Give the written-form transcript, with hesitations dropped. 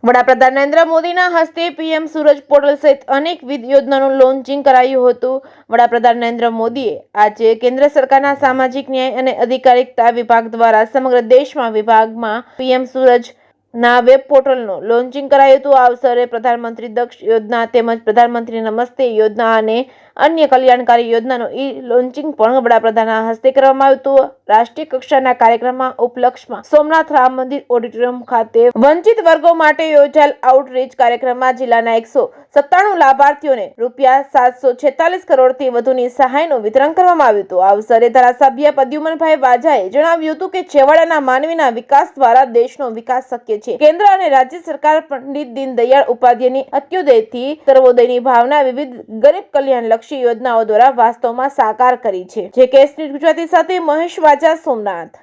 વડાપ્રધાન નરેન્દ્ર મોદીના હસ્તે પીએમ સૂરજ પોર્ટલ સહિત અનેકવિધ યોજનાનું લોન્ચિંગ કરાયું હતું। વડાપ્રધાન નરેન્દ્ર મોદીએ આજે કેન્દ્ર સરકારના સામાજિક ન્યાય અને અધિકારિતા વિભાગ દ્વારા સમગ્ર દેશમાં વિભાગમાં પીએમ સૂરજ ના વેબ પોર્ટલનું લોન્ચિંગ કરાયું હતું। આ અવસરે પ્રધાનમંત્રી દક્ષ યોજના તેમજ પ્રધાનમંત્રી નમસ્તે યોજના અને અન્ય કલ્યાણકારી યોજનાનું લોન્ચિંગ પણ વડાપ્રધાનના હસ્તે કરવામાં આવ્યું હતું। રાષ્ટ્રીય કક્ષાના કાર્યક્રમના ઉપલક્ષમાં સોમનાથ રામ મંદિર ઓડિટોરિયમ ખાતે વંચિત વર્ગો માટે યોજાયેલ આઉટરીચ કાર્યક્રમમાં જિલ્લાના 197 લાભાર્થીઓને ₹746 કરોડથી વધુની સહાયનું વિતરણ કરવામાં આવ્યું હતું। આ અવસરે ધારાસભ્ય પ્રદ્યુમનભાઈ વાજાએ જણાવ્યું હતું કે છેવાડાના માનવીના વિકાસ દ્વારા દેશનો વિકાસ શક્ય છે। કેન્દ્ર અને રાજ્ય સરકાર પંડિત દીનદયાળ ઉપાધ્યાયની અંત્યોદયથી સર્વોદયની ભાવના વિવિધ ગરીબ કલ્યાણલક્ષી યોજનાઓ દ્વારા વાસ્તવમાં સાકાર કરી છે। જે કેસની ગુજરાતી સાથે મહેશ વાજા, સોમનાથ।